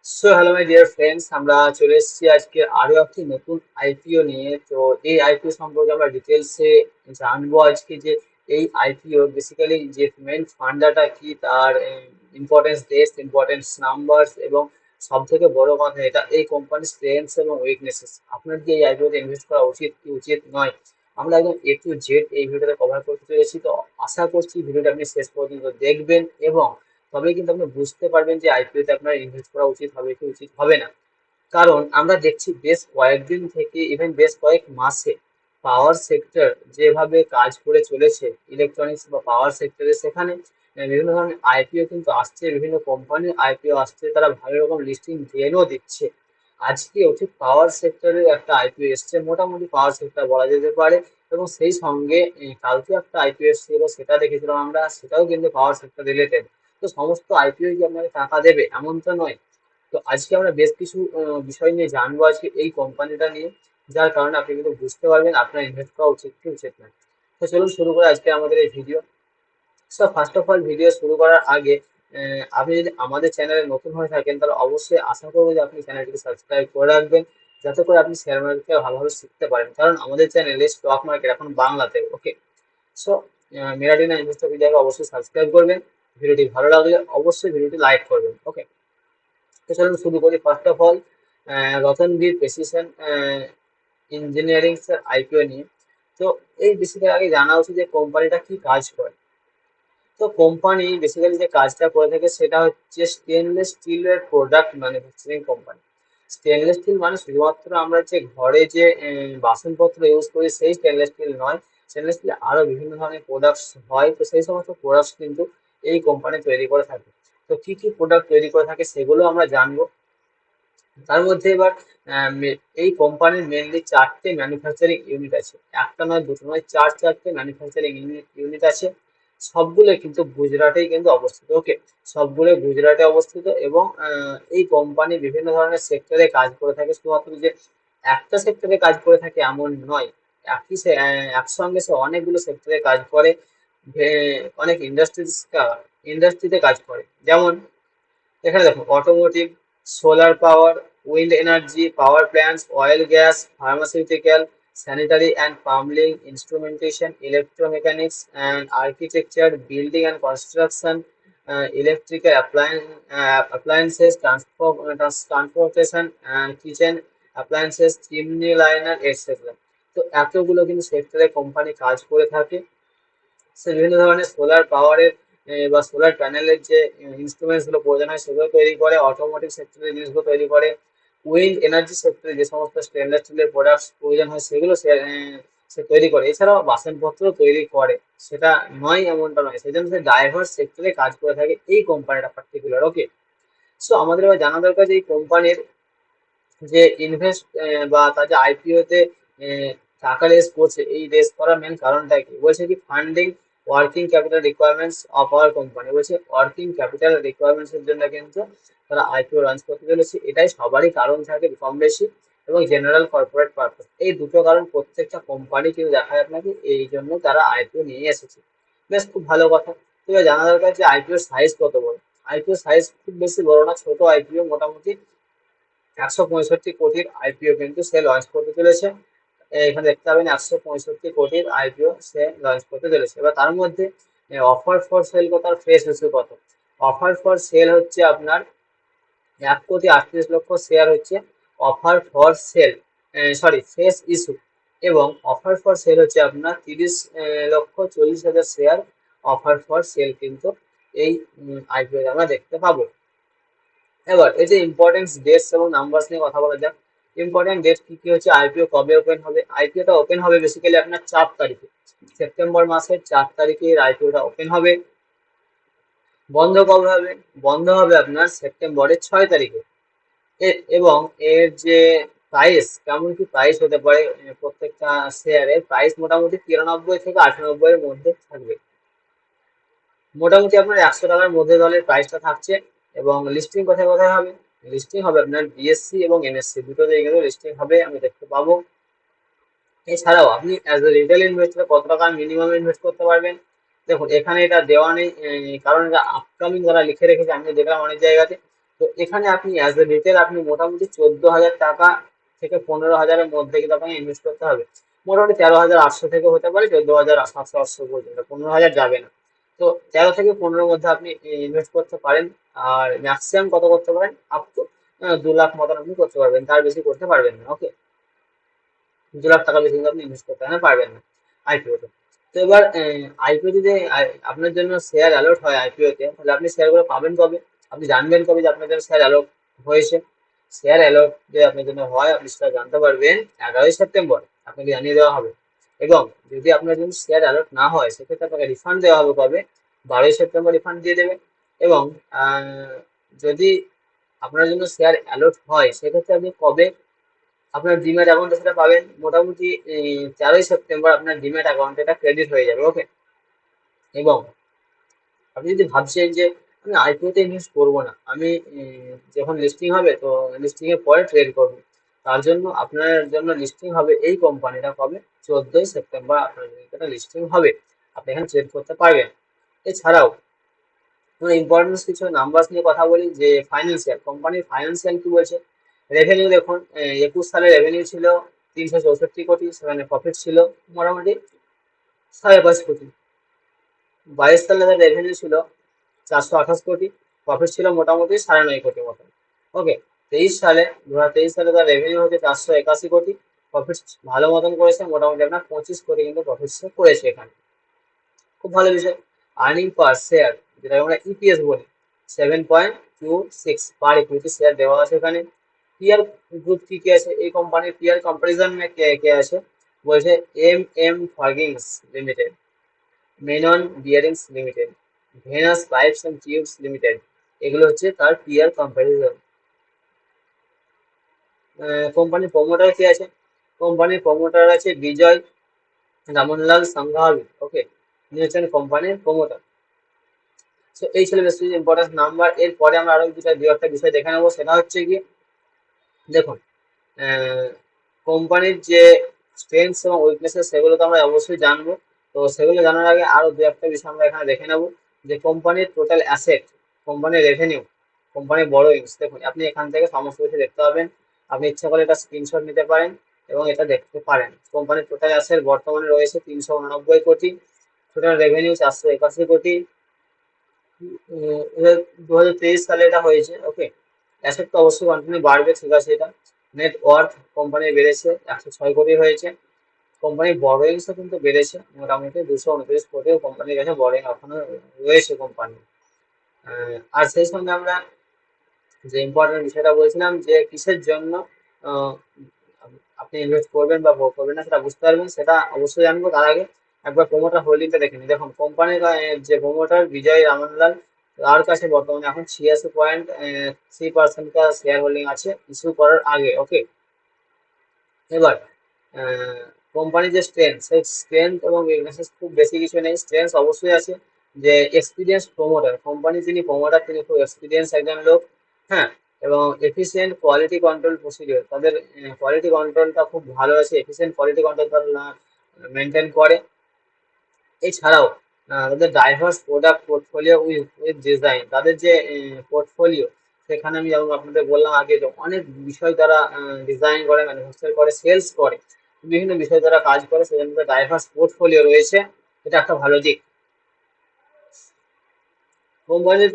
So hello my dear friends, আমরা চলে এসেছি আজকে আরো একটি নতুন আইপিও নিয়ে। তো এই আইপিও সম্পর্কে আমরা ডিটেলসে জানবো আজকে, যে এই আইপিও বেসিক্যালি যে মেন ফান্ডাটা কি, তার ইম্পর্টেন্স, ডেটস, ইম্পর্টেন্স নাম্বারস, এবং সব থেকে বড় কথা এটা এই কোম্পানির স্ট্রেংথস এবং উইকনেসেস। আপনার কি এই আইপিওতে ইনভেস্ট করা উচিত কি উচিত নয়, আমরা একদম এ টু জেড এই ভিডিওটা কভার করতে চলেছি। তো আশা করছি ভিডিওটা আপনি শেষ পর্যন্ত দেখবেন, এবং তবে কিন্তু আপনি বুঝতে পারবেন যে আইপিওতে আপনার ইনভেস্ট করা উচিত হবে কি উচিত হবে না। কারণ আমরা দেখছি বেশ কয়েকদিন থেকে, ইভেন বেশ কয়েক মাসে পাওয়ার সেক্টর যেভাবে কাজ করে চলেছে, ইলেকট্রনিক্স বা পাওয়ার সেক্টরে, সেখানে বিভিন্ন ধরনের আইপিও কিন্তু আসছে, বিভিন্ন কোম্পানির আইপিও আসছে, তারা ভালো রকম লিস্টিং গেইনও দিচ্ছে। আজকেও ঠিক পাওয়ার সেক্টরের একটা আইপিও এসছে, মোটামুটি পাওয়ার সেক্টর বলা যেতে পারে। এবং সেই সঙ্গে কালকে একটা আইপিও এসছে, সেটা দেখেছিলাম আমরা, সেটাও কিন্তু পাওয়ার সেক্টর রিলেটেড। তো সমস্ত আইপিও কি আপনাকে টাকা দেবে এমন তো নয়। তো আজকে আমরা বেশ কিছু বিষয় নিয়ে জানবো আজকে এই কোম্পানিটা নিয়ে, যার কারণে আপনি কিন্তু বুঝতে পারবেন আপনার ইনভেস্ট করা উচিত কি উচিত না। তো চলুন শুরু করে আজকে আমাদের এই video. So first of all, video শুরু করার আগে আপনি যদি আমাদের চ্যানেলে নতুন হয়ে থাকেন, তাহলে অবশ্যই আশা করবো যে আপনি চ্যানেলটিকে সাবস্ক্রাইব করে রাখবেন, যাতে করে আপনি শেয়ার মার্কেটকে ভালোভাবে শিখতে পারেন। কারণ আমাদের চ্যানেলে স্টক মার্কেট এখন বাংলাতে, ওকে। সো মেরাডিনা ইনভেস্টোপিডিয়াকে অবশ্যই সাবস্ক্রাইব করবেন। ভিডিওটি ভালো লাগলে অবশ্যই ভিডিওটি লাইক করবেন, ওকে। তো চলুন শুরু করি। First of all, Ratnaveer precision engineering IPO নিয়ে। তো এই বেসিক্যালি আগে জানা উচিত যে কোম্পানিটা কি কাজ করে। তো কোম্পানি বেসিক্যালি যে কাজটা করে থাকে সেটা হচ্ছে স্টেনলেস স্টিলের product manufacturing company. Stainless steel মানে শুধুমাত্র আমরা যে ঘরে যে বাসনপত্র ইউজ করি সেই স্টেনলেস স্টিল নয়। স্টেনলেস স্টিলে আরো বিভিন্ন ধরনের প্রোডাক্টস হয়, তো সেই সমস্ত প্রোডাক্টস কিন্তু এই কোম্পানি তৈরি করে থাকে। তো কি কি প্রোডাক্ট তৈরি করে থাকে সেগুলো আমরা জানবো। তার মধ্যে এবার এই কোম্পানির মেনলি চারটে ম্যানুফ্যাকচারিং ইউনিট আছে। একটা নয়, দুটো নয়, চারটে ম্যানুফ্যাকচারিং ইউনিট আছে। সবগুলো কিন্তু গুজরাটেই কিন্তু অবস্থিত, ওকে। সবগুলো গুজরাটে অবস্থিত, এবং এই কোম্পানি বিভিন্ন ধরনের সেক্টরে কাজ করে থাকে। শুধুমাত্র যে একটা সেক্টরে কাজ করে থাকে এমন নয়, একসঙ্গে সে অনেকগুলো সেক্টরে কাজ করে। অনেক ইন্ডাস্ট্রিতে কাজ করে। যেমন এখানে দেখো, automotive, solar power, wind energy, power plants, oil gas, pharmaceutical, sanitary and plumbing, instrumentation, electromechanics and architecture, building and construction, electrical appliances, transportation and kitchen appliances, chimney liner, etcetera. তো এতগুলো কিন্তু সেক্টরে কোম্পানি কাজ করে থাকে। সে বিভিন্ন ধরনের সোলার পাওয়ারের বা সোলার প্যানেলের যে ইনস্ট্রুমেন্টস গুলো প্রয়োজন হয় সেগুলো তৈরি করে, অটোমোটিভ সেক্টরে জিনিসগুলো তৈরি করে, উইন্ড এনার্জি সেক্টরে যে সমস্ত স্টেনলেস স্টিলের প্রোডাক্টস প্রয়োজন হয় সেগুলো সে তৈরি করে। এছাড়াও বাসনপত্র তৈরি করে, সেটা নয় এমনটা নয়। সেই জন্য সে ডাইভার্স সেক্টরে কাজ করে থাকে এই কোম্পানিটা পার্টিকুলার, ওকে। সো আমাদের এবার জানা দরকার যে এই কোম্পানির যে ইনভেস্ট বা তার যে আইপিও তে টাকা রেজ করছে, এই রেজ করার মেন কারণটা কি বলছে, কি funding working capital requirements of our company. বলছে ওয়ার্কিং ক্যাপিটাল রিকোয়ারমেন্টস এর জন্য কিন্তু তারা আইপিও লঞ্চ করতে চলেছে। এটাই সবারই কারণ থাকে কম বেশি, এবং জেনারেল কর্পোরেট পারপাস, এই দুটো কারণ প্রত্যেকটা কোম্পানি কিন্তু দেখা যায় আপনাকে, এই জন্য তারা আইপিও নিয়ে এসেছে। বেশ, খুব ভালো কথা। তো এবার জানা দরকার যে আইপিও সাইজ কত বড়। আইপিও সাইজ খুব বেশি বড় না, ছোট আইপিও, মোটামুটি 165 কোটির আইপিও কিন্তু সে লঞ্চ করতে চলেছে। এখানে দেখতে পাবেন 165 কোটির আইপিও সে লঞ্চ করতে চলেছে। এবার তার মধ্যে অফার ফর সেল কত আর ফ্রেশ ইস্যু কত। অফার ফর সেল হচ্ছে আপনার 1,38,00,000 শেয়ার হচ্ছে offer for sale, sorry fresh issue. এবং অফার ফর সেল হচ্ছে আপনার 30,40,000 শেয়ার অফার ফর সেল কিন্তু এই আইপিও আমরা দেখতে পাবো। এবার এই যে ইম্পর্টেন্স ডেটস এবং নাম্বারস নিয়ে কথা বলা যাক। ইম্পর্টেন্ট ডেট কি কি হচ্ছে, আইপিও কবে ওপেন হবে। আইপিওটা ওপেন হবে বেসিক্যালি আপনার 4 তারিখে, সেপ্টেম্বর মাসের 4 তারিখে আইপিওটা ওপেন হবে। বন্ধ কবে হবে, বন্ধ হবে আপনার সেপ্টেম্বরের 6 তারিখে। এবং এর যে প্রাইস, কেমন কি প্রাইস হতে পারে, প্রত্যেকটা শেয়ারের প্রাইস মোটামুটি 93 থেকে 98 এর মধ্যে থাকবে। মোটামুটি আপনার 100 টাকার মধ্যে দলের প্রাইসটা থাকছে। এবং লিস্টিং কোথায় কোথায় হবে, লিস্টিং হবে আপনার বিএসসি এবং এনএসসি দুটোতে কিন্তু লিস্টিং হবে, আমি দেখতে পাবো। এছাড়াও আপনি অ্যাজ এ রিটেল ইনভেস্টর কত টাকা মিনিমাম ইনভেস্ট করতে পারবেন, দেখুন এখানে এটা দেওয়া নেই, কারণ এটা আপকামিং যারা লিখে রেখেছে, আমি দেখলাম অনেক জায়গাতে। তো এখানে আপনি অ্যাজ এ রিটেল আপনি মোটামুটি 14,000 টাকা থেকে 15,000-এর মধ্যে কিন্তু আপনাকে ইনভেস্ট করতে হবে। মোটামুটি 13,800 থেকে হতে পারে 14,700-800 পর্যন্ত, 15,000 যাবে না। তো 13 থেকে 15-এর মধ্যে আপনি ইনভেস্ট করতে পারেন। আর ম্যাক্সিমাম কত করতে পারেন, আপ টু 2 লাখ মতন আপনি করতে পারবেন, তার বেশি করতে পারবেন না। ওকে, 2 লাখ টাকা বেশি কিন্তু আপনি ইনভেস্ট করতে পারবেন না আইপিওতে। তো এবার আইপিও যদি আপনার জন্য শেয়ার অ্যালট হয় আইপিওতে, তাহলে আপনি শেয়ারগুলো পাবেন কবে, আপনি জানবেন কবে যে আপনার জন্য শেয়ার অ্যালট হয়েছে? শেয়ার অ্যালট যে আপনার জন্য হয় আপনি সেটা জানতে পারবেন 11ই সেপ্টেম্বর, আপনাকে জানিয়ে দেওয়া হবে। এবং যদি আপনার জন্য শেয়ার অ্যালট না হয় সেক্ষেত্রে আপনাকে রিফান্ড দেওয়া হবে কবে, 12ই সেপ্টেম্বর রিফান্ড দিয়ে দেবে। এবং যদি আপনার জন্য শেয়ার অ্যালট হয় সেক্ষেত্রে আপনি কবে আপনার ডিম্যাট অ্যাকাউন্টে সেটা পাবেন, মোটামুটি এই 13ই সেপ্টেম্বর আপনার ডিম্যাট অ্যাকাউন্টে এটা ক্রেডিট হয়ে যাবে। ওকে, এবং আপনি যদি ভাবছেন যে আমি আইপিওতে ইনভেস্ট করবো না, আমি যখন লিস্টিং হবে তো লিস্টিং এর পরে ট্রেড করবো, তার জন্য আপনার জন্য লিস্টিং হবে এই কোম্পানিটা কবে, 14ই সেপ্টেম্বর আপনার জন্য এটা লিস্টিং হবে, আপনি এখানে ট্রেড করতে পারবেন। এছাড়াও ইম্পর্টেন্ট কিছু নাম্বার নিয়ে কথা বলি, যে ফাইন্যান্সিয়াল কোম্পানির ফাইন্যান্সিয়াল কি বলছে। রেভিনিউ দেখুন, 21 সালে রেভিনিউ ছিল 364 কোটি, সেখানে প্রফিট ছিল মোটামুটি 5.5 কোটি। 22 সালে তার রেভিনিউ ছিল 428 কোটি, প্রফিট ছিল মোটামুটি 9.5 কোটি মতন। ওকে, 2023 সালে তার রেভিনিউ হচ্ছে 481 কোটি, প্রফিট ভালো মতন করেছে, মোটামুটি আপনার 25 কোটি কিন্তু প্রফিট করেছে এখানে, খুব ভালো বিষয়। আর্নিং পার শেয়ার, যেটা আমরা ইপিএস বলি, 7.26 পার ইকুইটি শেয়ার দেওয়া আছে এখানে। পিয়ার গ্রুপ কি কি আছে এই কোম্পানির, পিয়ার কম্পারিজন মে কে কে আছে বলছে, M forgings limited, Menon bearings limited, Venus pipes and tubes limited, এগুলো হচ্ছে তার পিয়ার কম্পারিজন। কোম্পানির প্রমোটার কি আছে, কোম্পানির প্রমোটার আছে বিজয় রামনলাল সংঘাবি। ওকে, ইনি হচ্ছেন কোম্পানির প্রমোটার। তো এই ছিল বেশ কিছু ইম্পর্টেন্ট নাম্বার। এরপরে আমরা আরো দু একটা বিষয় দেখে নেবো, সেটা হচ্ছে কি, দেখুন কোম্পানির যে স্ট্রেংথস এবং উইকনেসেস সেগুলো তো আমরা অবশ্যই জানবো। তো সেগুলো জানার আগে আরো দু একটা বিষয় আমরা এখানে দেখে নেবো, যে কোম্পানির টোটাল অ্যাসেট, কোম্পানির রেভিনিউ, কোম্পানির বড়োইংস। দেখুন আপনি এখান থেকে সমস্ত কিছু দেখতে পাবেন, আপনি ইচ্ছা করলে এটা স্ক্রিনশট নিতে পারেন এবং এটা দেখতে পারেন। কোম্পানির টোটাল অ্যাসেট বর্তমানে রয়েছে 389 কোটি, টোটাল রেভিনিউ 481 কোটি। 2023 সালে এটা হয়েছে। ওকে, অ্যাসেট তো অবশ্যই কন্টিনিউ বাড়বে, ঠিক আছে এটা। নেট ওয়ার্থ কোম্পানির বেড়েছে, 106 কোটি হয়েছে। কোম্পানির বরোয়িংসও কিন্তু বেড়েছে, মোটামুটি 229 কোটিও কোম্পানির কাছে বরোয়িং এখনো রয়েছে কোম্পানি। আর সেই সঙ্গে আমরা যে ইম্পর্টেন্ট বিষয়টা বলছিলাম, যে কিসের জন্য আহ, আপনি ইনভেস্ট করবেন বা করবেন না সেটা বুঝতে পারবেন, সেটা অবশ্যই জানবো। তার আগে একবার প্রোমোটার হোল্ডিংটা দেখে নিই। দেখুন কোম্পানির যে প্রোমোটার বিজয় রামনলাল, তার কাছে বর্তমানে এখন 86.3% শেয়ার হোল্ডিং আছে ইস্যু করার আগে। ওকে, এবার কোম্পানির যে স্ট্রেংথ, সেই স্ট্রেংথ এবং উইকনেসেস খুব বেশি কিছু নেই। স্ট্রেংথ অবশ্যই আছে, যে এক্সপিরিয়েন্স প্রমোটার, কোম্পানি যিনি প্রমোটার তিনি খুব এক্সপিরিয়েন্স একজন লোক। হ্যাঁ, এবং এফিসিয়েন্ট কোয়ালিটি কন্ট্রোল প্রসিডিওর, তাদের কোয়ালিটি কন্ট্রোলটা খুব ভালো আছে, এফিসিয়েন্ট কোয়ালিটি কন্ট্রোল তারা মেনটেন করে। এছাড়াও তাদের diverse product portfolio with design, তাদের যে পোর্টফোলিও, সেখানে আমি যেমন আপনাদের বললাম আগে, যে অনেক বিষয় তারা ডিজাইন করে, ম্যানুফ্যাকচার করে, সেলস করে, বিভিন্ন বিষয় তারা কাজ করে, সেজন্য ডাইভার্স পোর্টফোলিও রয়েছে, এটা একটা ভালো দিক। কোম্পানির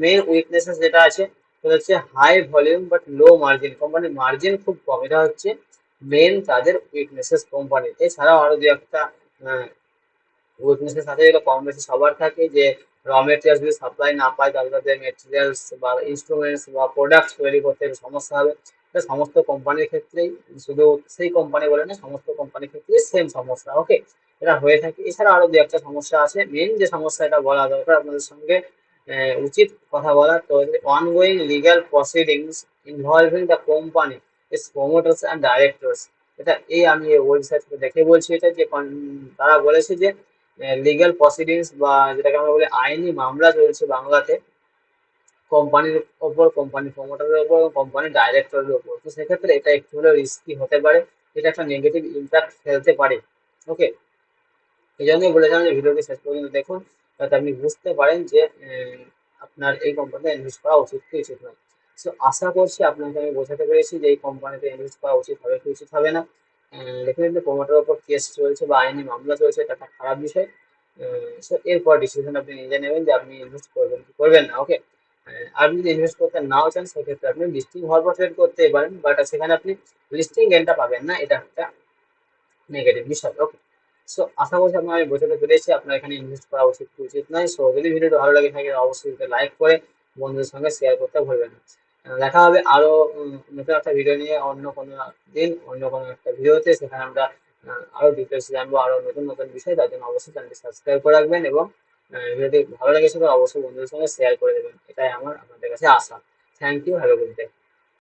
মেন উইকনেসেস যেটা আছে সেটা হচ্ছে high volume but low margin, কোম্পানির মার্জিন খুব কম, এটা হচ্ছে মেন তাদের উইকনেসেস কোম্পানির। এছাড়াও আরো দু একটা উইকনেসের সাথে যেটা কম বেশি সবার থাকে, যে র মেটেরিয়ালস যদি সাপ্লাই না পায় তাহলে তাদের মেটেরিয়ালস বা ইনস্ট্রুমেন্টস বা প্রোডাক্টস তৈরি করতে একটু সমস্যা হবে। এটা সমস্ত কোম্পানির ক্ষেত্রেই, শুধু সেই কোম্পানি বলে না, সমস্ত কোম্পানির ক্ষেত্রেই সেম সমস্যা। ওকে, এটা হয়ে থাকে। এছাড়া আরো দু একটা সমস্যা আছে, মেন যে সমস্যা এটা বলা দরকার আপনাদের সঙ্গে, উচিত কথা বলা, তো ongoing legal proceedings involving the company it's প্রমোটার্স and directors. এটা এই আমি ওয়েবসাইট থেকে দেখে বলছি, এটা যে তারা বলেছে যে লিগ্যাল প্রসিডিংস বা যেটাকে আমরা বলি আইনি মামলা চলছে বাংলাতে কোম্পানির ওপর, কোম্পানি প্রমোটারের ওপর এবং কোম্পানি ডাইরেক্টরের ওপর। তো সেক্ষেত্রে এটা একটু হলেও রিস্কি হতে পারে, এটা একটা নেগেটিভ ইম্প্যাক্ট ফেলতে পারে। ওকে, এই জন্যই বলেছিলাম যে ভিডিওটি শেষ পর্যন্ত দেখুন, যাতে আপনি বুঝতে পারেন যে আপনার এই কোম্পানিতে ইনভেস্ট করা উচিত কি উচিত নয়। সো আশা করছি আপনাকে আমি বোঝাতে পেরেছি যে এই কোম্পানিতে ইনভেস্ট করা উচিত হবে কি উচিত হবে না। ডেফিনেটলি প্রোমোটার ওপর কেস চলছে বা আইনি মামলা চলছে, এটা একটা খারাপ বিষয়। সো এরপর ডিসিশন আপনি নিজে নেবেন যে আপনি ইনভেস্ট করবেন কি করবেন না। ওকে, আপনি যদি ইনভেস্ট করতে নাও চান সেক্ষেত্রে আপনি লিস্টিং হওয়ার পর ট্রেড করতেই পারেন, বাট সেখানে আপনি লিস্টিং গেনটা পাবেন না, এটা একটা নেগেটিভ বিষয়। ওকে, সো আশা করছি আপনার আমি বোঝাতে পেরেছি আপনার এখানে ইনভেস্ট করা উচিত কি উচিত নয়। সো যদি ভিডিওটা ভালো লাগে থাকে অবশ্যই লাইক করে বন্ধুদের সঙ্গে শেয়ার করতে ভুলবেন না। দেখা হবে আরো নতুন একটা ভিডিও নিয়ে অন্য কোনো দিন, অন্য কোনো একটা ভিডিওতে, সেখানে আমরা আরো ডিটেলস জানবো, আরো নতুন নতুন বিষয়। তার জন্য অবশ্যই চ্যানেলটি সাবস্ক্রাইব করে রাখবেন এবং ভিডিওটি ভালো লেগেছে তো অবশ্যই বন্ধুদের সঙ্গে শেয়ার করে দেবেন, এটাই আমার আপনাদের কাছে আশা। Thank you, have a good day.